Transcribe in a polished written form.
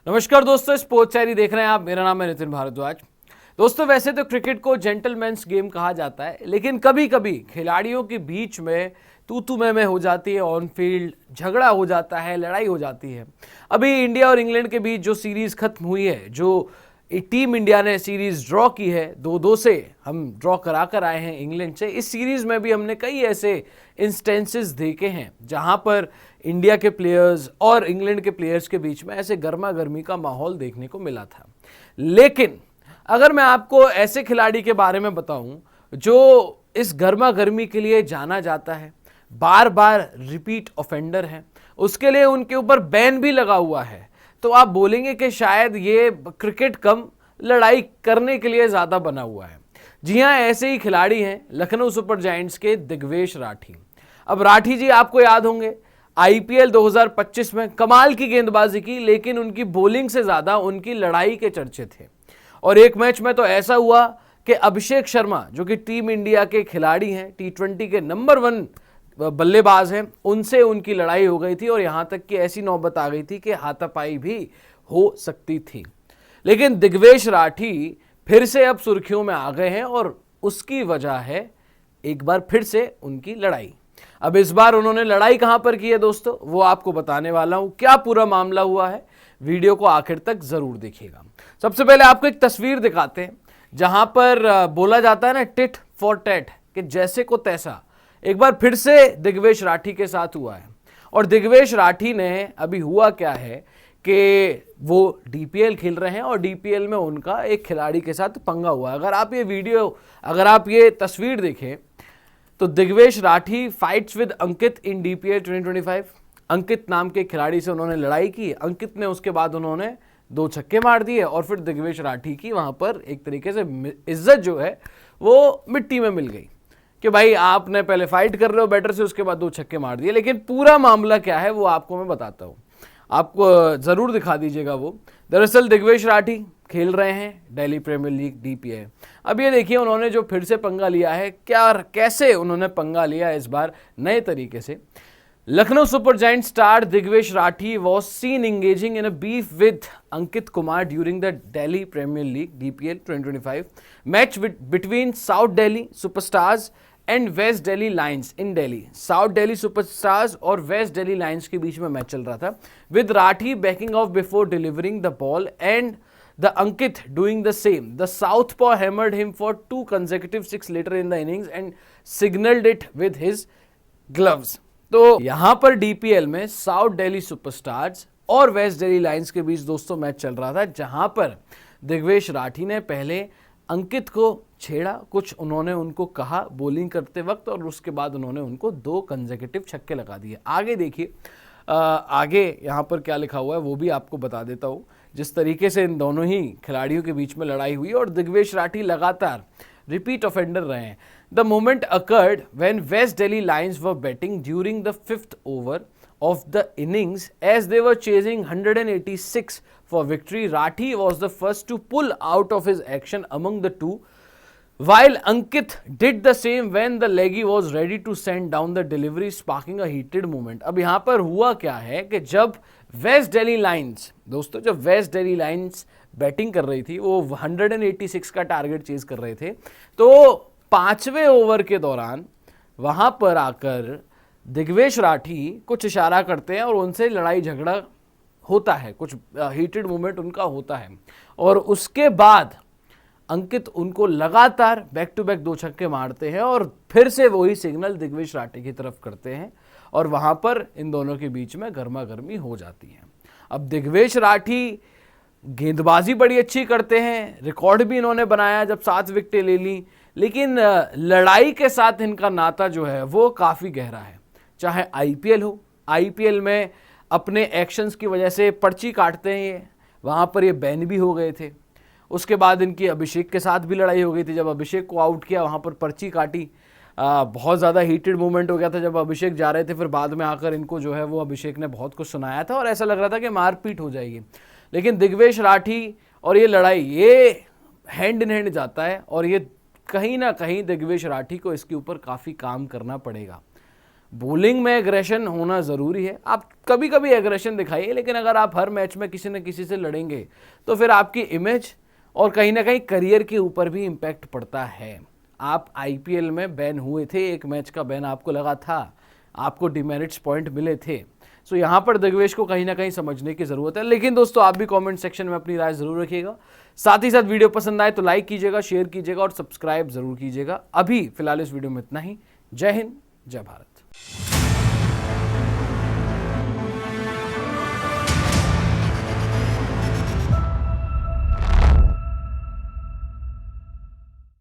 नमस्कार दोस्तों, sports diary देख रहे हैं आप। मेरा नाम है नितिन भारद्वाज। दोस्तों, वैसे तो क्रिकेट को जेंटलमैन्स गेम कहा जाता है, लेकिन कभी कभी खिलाड़ियों के बीच में तू मैं हो जाती है, ऑन फील्ड झगड़ा हो जाता है, लड़ाई हो जाती है। अभी इंडिया और इंग्लैंड के बीच जो सीरीज खत्म हुई है, जो टीम इंडिया ने सीरीज ड्रॉ की है, 2-2 से हम ड्रॉ करा कर आए हैं इंग्लैंड से। इस सीरीज में भी हमने कई ऐसे इंस्टेंसेस देखे हैं जहां पर इंडिया के प्लेयर्स और इंग्लैंड के प्लेयर्स के बीच में ऐसे गर्मा गर्मी का माहौल देखने को मिला था। लेकिन अगर मैं आपको ऐसे खिलाड़ी के बारे में बताऊं जो इस गर्मा गर्मी के लिए जाना जाता है, बार बार रिपीट ऑफेंडर है, उसके लिए उनके ऊपर बैन भी लगा हुआ है, तो आप बोलेंगे कि शायद ये क्रिकेट कम लड़ाई करने के लिए ज्यादा बना हुआ है। जी हां, ऐसे ही खिलाड़ी हैं लखनऊ सुपर जायंट्स के दिग्वेश राठी। अब राठी जी आपको याद होंगे, आईपीएल 2025 में कमाल की गेंदबाजी की, लेकिन उनकी बॉलिंग से ज्यादा उनकी लड़ाई के चर्चे थे। और एक मैच में तो ऐसा हुआ कि अभिषेक शर्मा, जो कि टीम इंडिया के खिलाड़ी हैं, टी20 के नंबर 1 बल्लेबाज हैं, उनसे उनकी लड़ाई हो गई थी और यहां तक कि ऐसी नौबत आ गई थी कि हाथापाई भी हो सकती थी। लेकिन दिग्वेश राठी फिर से अब सुर्खियों में आ गए हैं और उसकी वजह है एक बार फिर से उनकी लड़ाई। अब इस बार उन्होंने लड़ाई कहां पर की है दोस्तों, वो आपको बताने वाला हूं। क्या पूरा मामला हुआ है, वीडियो को आखिर तक जरूर देखिएगा। सबसे पहले आपको एक तस्वीर दिखाते हैं जहां पर बोला जाता है ना, टिट फॉर टैट, कि जैसे को तैसा। एक बार फिर से दिग्वेश राठी के साथ हुआ है। और दिग्वेश राठी ने अभी हुआ क्या है कि वो डीपीएल खेल रहे हैं और डीपीएल में उनका एक खिलाड़ी के साथ पंगा हुआ है। अगर आप ये तस्वीर देखें तो Digvesh Rathi fights with Ankit in DPL 2025। अंकित नाम के खिलाड़ी से उन्होंने लड़ाई की, अंकित ने उसके बाद उन्होंने 2 छक्के मार दिए और फिर दिग्वेश राठी की वहां पर एक तरीके से इज्जत जो है वो मिट्टी में मिल गई कि भाई आपने पहले फाइट कर रहे हो बैटर से, उसके बाद 2 छक्के मार दिए। लेकिन पूरा मामला क्या है वो आपको मैं बताता हूं, आपको जरूर दिखा दीजिएगा वो। दरअसल दिग्वेश राठी खेल रहे हैं दिल्ली प्रीमियर लीग डीपीएल। अब ये देखिए उन्होंने जो फिर से पंगा लिया है, कैसे उन्होंने पंगा लिया इस बार नए तरीके से। Lucknow super giants star Digvesh Rathi was seen engaging in a beef with Ankit Kumar during the Delhi Premier League DPL 2025 match between South Delhi Superstars and West Delhi Lions in Delhi. South Delhi Superstars और West Delhi Lions के बीच में match चल रहा था, with Rathi backing off before delivering the ball and the Ankit doing the same. The southpaw hammered him for 2 consecutive 6 later in the innings and signaled it with his gloves. तो यहां पर DPL में south Delhi superstars और waste Delhi Lions के बीच दोस्तों match चल रहा था, जहां पर दिग्वेश राठी ने पहले अंकित को छेड़ा, कुछ उन्होंने उनको कहा बॉलिंग करते वक्त, और उसके बाद उन्होंने उनको 2 कंसेक्यूटिव छक्के लगा दिए। आगे देखिए, आगे यहां पर क्या लिखा हुआ है वो भी आपको बता देता हूं। जिस तरीके से इन दोनों ही खिलाड़ियों के बीच में लड़ाई हुई और दिग्वेश राठी लगातार रिपीट ऑफेंडर रहे हैं। The moment occurred when West Delhi Lions were batting during the 5th over of the innings as they were chasing 186 for victory. Rathi was the first to pull out of his action among the two, while Ankit did the same when the leggy was ready to send down the delivery, sparking a heated moment. अब यहाँ पर हुआ क्या है कि जब waste Delhi lines, दोस्तों जब वेस्ट दिल्ली लाइन्स बैटिंग कर रही थी, वो 186 का टारगेट चेज कर रहे थे, तो 5वें ओवर के दौरान वहां पर आकर दिग्वेश राठी कुछ इशारा करते हैं और उनसे लड़ाई झगड़ा होता है, कुछ हीटेड मूवमेंट उनका होता है। और उसके बाद अंकित उनको लगातार बैक टू बैक 2 छक्के मारते हैं और फिर से वही सिग्नल दिग्वेश राठी की तरफ करते हैं और वहां पर इन दोनों के बीच में गर्मा गर्मी हो जाती है। अब दिग्वेश राठी गेंदबाजी बड़ी अच्छी करते हैं, रिकॉर्ड भी इन्होंने बनाया जब 7 विकेटें ले ली, लेकिन लड़ाई के साथ इनका नाता जो है वो काफ़ी गहरा है। चाहे आईपीएल हो, आईपीएल में अपने एक्शंस की वजह से पर्ची काटते हैं ये, वहाँ पर ये बैन भी हो गए थे। उसके बाद इनकी अभिषेक के साथ भी लड़ाई हो गई थी, जब अभिषेक को आउट किया वहाँ पर पर्ची काटी। बहुत ज़्यादा हीटेड मूवमेंट हो गया था जब अभिषेक जा रहे थे, फिर बाद में आकर इनको जो है वो अभिषेक ने बहुत कुछ सुनाया था और ऐसा लग रहा था कि मारपीट हो जाएगी। लेकिन दिग्वेश राठी और ये लड़ाई, ये हैंड इन हैंड जाता है और ये कहीं ना कहीं दिग्वेश राठी को इसके ऊपर काफ़ी काम करना पड़ेगा। बॉलिंग में एग्रेशन होना ज़रूरी है, आप कभी कभी एग्रेशन दिखाइए, लेकिन अगर आप हर मैच में किसी न किसी से लड़ेंगे तो फिर आपकी इमेज और कहीं ना कहीं करियर के ऊपर भी इम्पैक्ट पड़ता है। आप आईपीएल में बैन हुए थे, एक मैच का बैन आपको लगा था, आपको डिमेरिट्स पॉइंट मिले थे। सो यहाँ पर दिग्वेश को कहीं ना कहीं समझने की ज़रूरत है। लेकिन दोस्तों आप भी कमेंट सेक्शन में अपनी राय ज़रूर रखिएगा। साथ ही साथ वीडियो पसंद आए तो लाइक कीजिएगा, शेयर कीजिएगा और सब्सक्राइब ज़रूर कीजिएगा। अभी फिलहाल इस वीडियो में इतना ही। जय हिंद, जय भारत।